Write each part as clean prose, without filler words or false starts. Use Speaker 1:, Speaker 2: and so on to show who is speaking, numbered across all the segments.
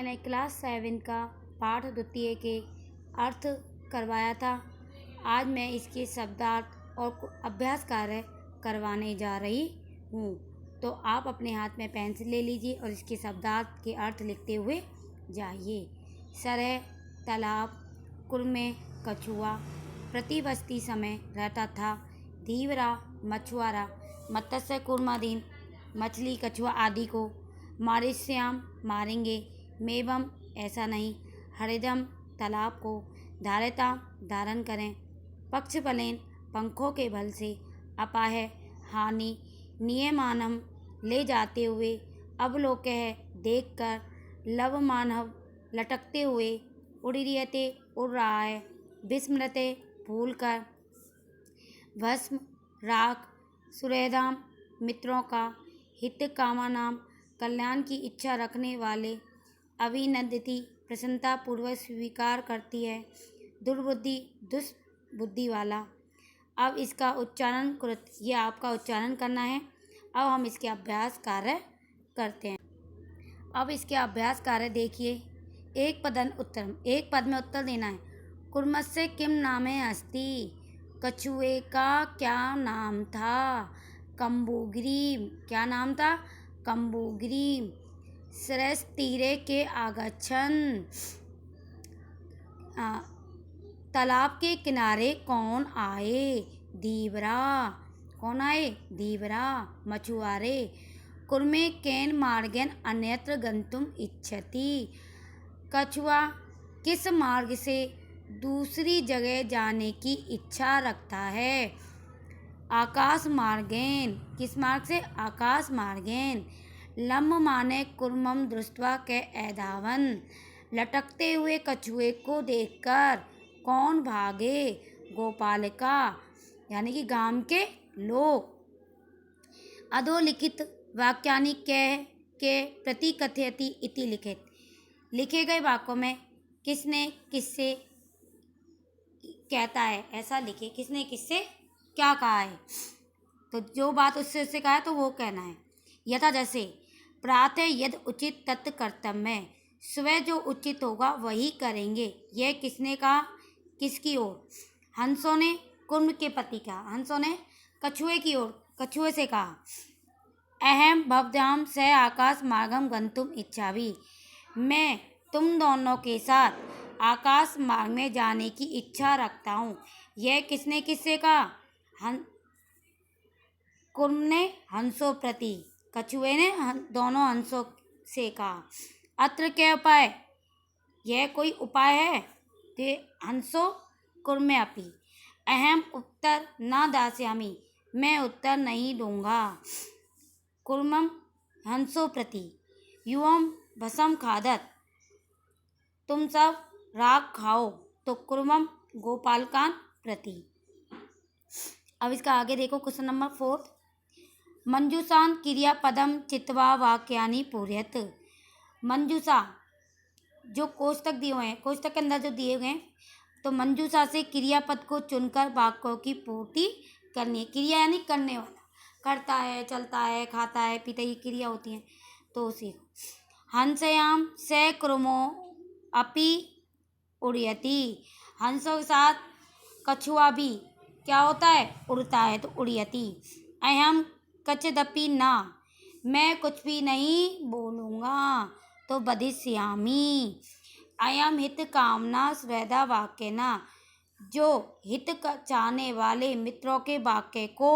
Speaker 1: मैंने क्लास 7 का पाठ द्वितीय के अर्थ करवाया था। आज मैं इसके शब्दार्थ और अभ्यास कार्य करवाने जा रही हूँ। तो आप अपने हाथ में पेंसिल ले लीजिए और इसके शब्दार्थ के अर्थ लिखते हुए जाइए। सरह, तालाब, कुरमे, कछुआ, प्रतिवस्ती समय रहता था। धीवरा, मछुआरा, मत्स्य कुर्मादीन, मछली, कछुआ आदि को मारिश्याम मारेंगे। मेवम ऐसा नहीं। हरिदम तालाब को धारयता धारण करें। पक्षपलेन पंखों के बल से। अपाह हानि नियमानम ले जाते हुए। अवलोकः देखकर। लवमानव लटकते हुए। उड़ीयते उड़ रहा है। विस्मृते भूल कर। भस्म राख सुहृदाम मित्रों का। हित कामानाम कल्याण की इच्छा रखने वाले। अभिनंदती प्रसन्नता पूर्वक स्वीकार करती है। दुर्बुद्धि दुष्बुद्धि वाला। अब इसका उच्चारण कृत, ये आपका उच्चारण करना है। अब हम इसके अभ्यास कार्य करते हैं। अब इसके अभ्यास कार्य देखिए। एक पद में उत्तर देना है। कुर्मस्य किम नामे अस्ति। कछुए का क्या नाम था। कम्बुग्रीव क्या नाम था। कम्बुग्रीव। सरसतीरे के आगच्छन्। तालाब के किनारे कौन आए। धीवरा। कौन आए। धीवरा। मछुआरे। कुर्मे केन मार्गेन अन्यत्र गंतुम इच्छति। कछुआ किस मार्ग से दूसरी जगह जाने की इच्छा रखता है। आकाश मार्गेन किस मार्ग से। आकाश मार्गेन। लम्ब माने कुर्मम दृष्ट्वा के एधावन। लटकते हुए कछुए को देखकर कौन भागे। गोपालिका यानी कि गांव के लोग। अधोलिखित वाक्यानि के प्रति कथयति इति लिखित। लिखे गए वाक्यों में किसने किससे कहता है ऐसा लिखे। किसने किससे क्या कहा है। तो जो बात उससे कहा है तो वो कहना है। यथा जैसे प्रातः यद उचित तत् कर्तव्य। सुबह जो उचित होगा वही करेंगे। यह किसने कहा। किसकी ओर। हंसों ने कुर्म के पति कहा। हंसों ने कछुए की ओर कछुए से कहा। अहम भवद्भ्याम से आकाश मार्गम गंतुम इच्छामि। मैं तुम दोनों के साथ आकाश मार्ग में जाने की इच्छा रखता हूँ। यह किसने किससे कहा। कुर्म ने हंसों प्रति। कछुए ने दोनों हंसों से कहा। अत्र क्या उपाय। यह कोई उपाय है कि हंसो कुर्मे अपि। अहम उत्तर न दास्यामि। मैं उत्तर नहीं दूंगा। कुर्मम हंसों प्रति। युवम भसम खादत। तुम सब राख खाओ। तो कुर्मम गोपालकान प्रति। अब इसका आगे देखो क्वेश्चन नंबर 4। मंजूषान क्रियापदम चित्वा वाक्यानि पूरयत। मंजूषा जो कोष्टक दिए हुए हैं, कोष्टक के अंदर जो दिए हुए हैं, तो मंजूषा से क्रियापद को चुनकर वाक्यों की पूर्ति करनी है। क्रिया यानी करने वाला। करता है, चलता है, खाता है, पीता है, ये क्रिया होती हैं। तो उसी हंसयाम से कुर्मो अपि उड़यति। हंसों के साथ कछुआ भी क्या होता है। उड़ता है। तो उड़यति। अहम कचिदपि ना। मैं कुछ भी नहीं बोलूँगा। तो वदिष्यामि। अयम हित कामना सुहृदा वाक्य ना। जो हित चाहने वाले मित्रों के वाक्य को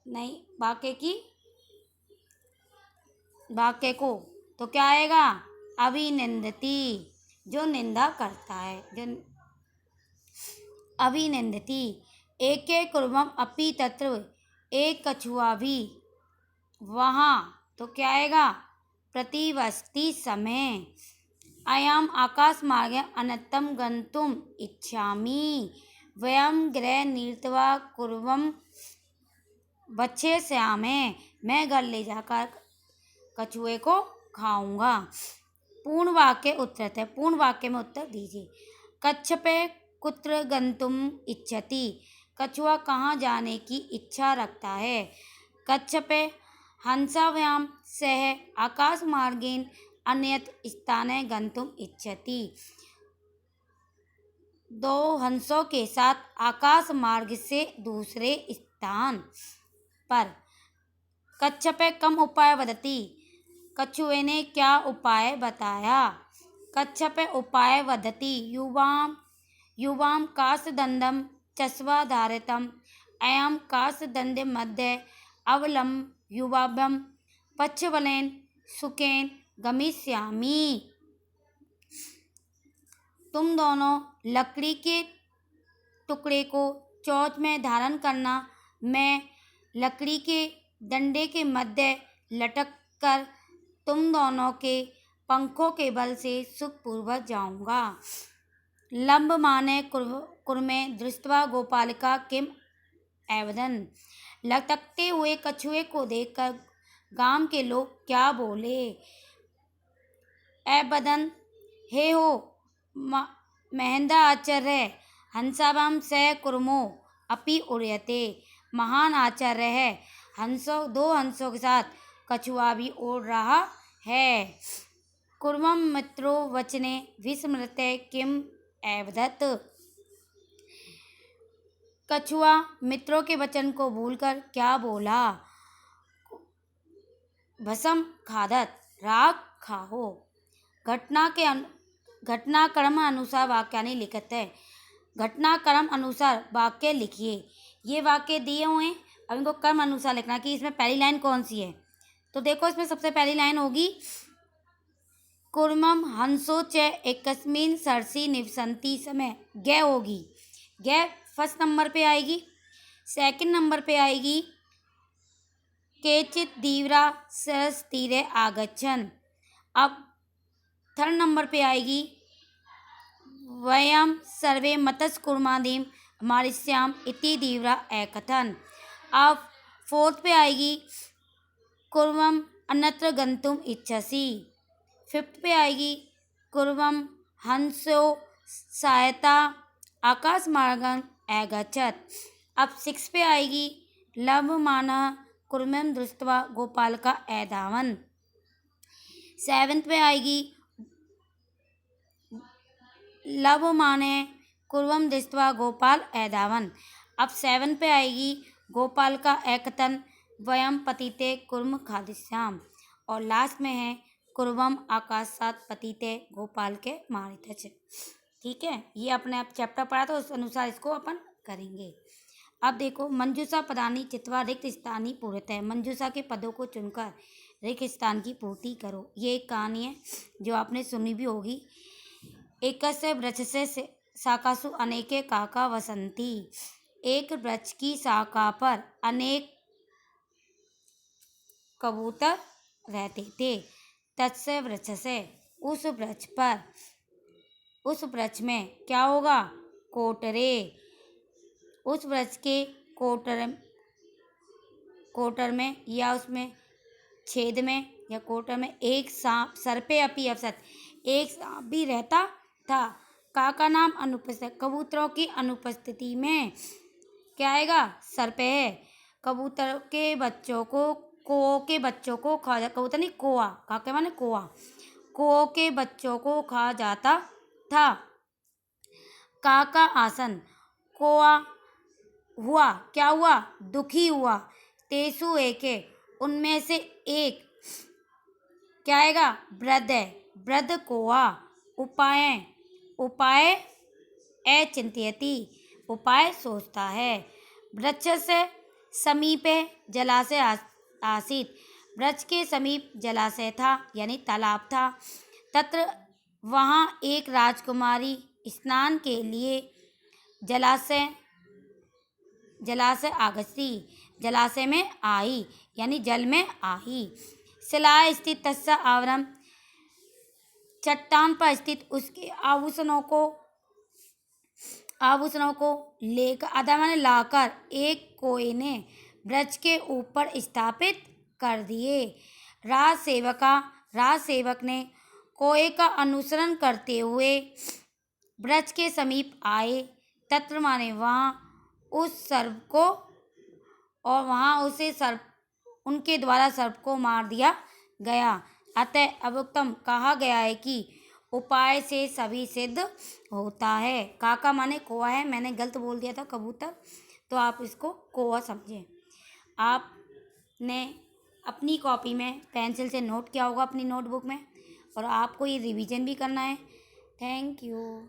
Speaker 1: नहीं वाक्य को तो क्या आएगा। अभिनंदती जो निंदा करता है। जो अभिनंदती। एके कुर्मम अपि तत्र। एक कछुआ भी वहाँ तो क्या आएगा। प्रतिवस्ती समय। अयम आकाश मार्ग अनंतम गंतुम इच्छामि। वयम गृह नीत्वा कुर्वम भक्षयिष्यामि। मैं घर ले जाकर कछुए को खाऊंगा। पूर्ण वाक्य उत्तर है। पूर्ण वाक्य में उत्तर दीजिए। कच्छपे कुत्र गंतुम इच्छति। कछुआ कहाँ जाने की इच्छा रखता है। कच्छपे हंसाभ्याम सह आकाश मार्गेन अन्यत् स्थाने गंतुम इच्छति। दो हंसों के साथ आकाश मार्ग से दूसरे स्थान पर। कच्छपे कम उपाय वदति। कछुए ने क्या उपाय बताया। कच्छपे उपाय वदति युवाम युवाम कासदंडम चस्वा धारितम अयम कासदंड मध्य अवलम युवाभम पच्छबलेन सुखेन गमिष्यामि। तुम दोनों लकड़ी के टुकड़े को चोंच में धारण करना, मैं लकड़ी के डंडे के मध्य लटक कर तुम दोनों के पंखों के बल से सुखपूर्वक जाऊंगा। लंब माने कुर्मे दृष्ट्वा गोपालिका किम एवदन। लटकते हुए कछुए को देखकर गांव के लोग क्या बोले। एवदन हे हो महेंद्र आचार्य हंसावाम स कुर्मो अपि उड़यते। महान आचार्य है, दो हंसों के साथ कछुआ भी उड़ रहा है। कुर्मम मित्रो वचने विस्मृत्य किम एवदत। कछुआ मित्रों के वचन को भूलकर क्या बोला। भसम खादत राग खाओ। घटनाक्रम अनुसार वाक्यानि लिखते। घटनाक्रम अनुसार वाक्य लिखिए। ये वाक्य दिए हुए हैं, अब इनको क्रम अनुसार लिखना कि इसमें पहली लाइन कौन सी है। तो देखो इसमें सबसे पहली लाइन होगी कुर्मम हंसो च एकस्मिन सरसी निवसंती समय। गे होगी, गे फर्स्ट नंबर पे आएगी। सेकंड नंबर पे आएगी केचित दीव्रा सरस तीरे आगच्छन। अब थर्ड नंबर पे आएगी वयम सर्वे मत्स्य कुर्मादीम मारिष्याम इति दीव्रा एकथन। अब फोर्थ पे आएगी कुर्वम अन्यत्र गंतुम इच्छसि। फिफ्थ पे आएगी कुर्वम हंसो सहायता आकाश मार्गं अगच्छत। अब सिक्स पे आएगी लभमाना कुर्मम दृष्ट्वा गोपाल का एधावन। सेवेंथ पे आएगी लभ माने कुर्वम दृष्ट्वा गोपाल एधावन। अब सेवन पे आएगी गोपाल का एकतन वयम पतिते कुर्म खादिश्याम। और लास्ट में है कुर्वम आकाशात पतिते गोपाल के मारितच। ठीक है, ये अपने आप चैप्टर पढ़ा तो उस अनुसार इसको अपन करेंगे। अब देखो मंजूषा पदानी चित्वा रिक्त स्थानी पूर्त है। मंजूषा के पदों को चुनकर रिक्त स्थान की पूर्ति करो। ये एक कहानी है जो आपने सुनी भी होगी। एकस्य वृक्षस्य शाखासु अनेके काका वसंती। एक वृक्ष की शाखा पर अनेक कबूतर रहते थे। तत्स्य वृक्षस्य उस वृक्ष में क्या होगा कोटरे। उस वृक्ष के कोटर में या उसमें छेद में या कोटर में एक सांप सर्पे अपि अवसत, एक सांप भी रहता था। काका नाम अनुपस्थित, कबूतरों की अनुपस्थिति में क्या आएगा सर्पे है। कबूतर के बच्चों को खा जा, कबूतर नहीं कोआ, काके माने कोआ, कोओ के बच्चों को खा जाता था। काका आसन, कोआ हुआ क्या हुआ दुखी हुआ। तेसु एके, उनमें से एक क्या आएगा वृद्ध है, वृद्ध कोआ। उपाय अचिंत्यति, उपाय सोचता है। वृक्ष से समीपे जलाशय आसीत, वृक्ष के समीप जलाशय था यानी तालाब था। तत्र वहाँ एक राजकुमारी स्नान के लिए जलाशय आगसी, जलाशय में आई यानी जल में आई। शिला स्थित तस्सा आवरम, चट्टान पर स्थित उसके आभूषणों को लेकर आधा माने लाकर एक कोए ने वृक्ष के ऊपर स्थापित कर दिए। राजसेवक ने कोए का अनुसरण करते हुए वृक्ष के समीप आए। तत्र माने वहाँ उस सर्प को और वहाँ उसे सर्प उनके द्वारा सर्प को मार दिया गया। अतः अवक्तम कहा गया है कि उपाय से सभी सिद्ध होता है। काका माने कौआ है, मैंने गलत बोल दिया था कबूतर, तो आप इसको कौआ समझें। आपने अपनी कॉपी में पेंसिल से नोट किया होगा अपनी नोटबुक में, और आपको ये रिवीजन भी करना है। Thank you.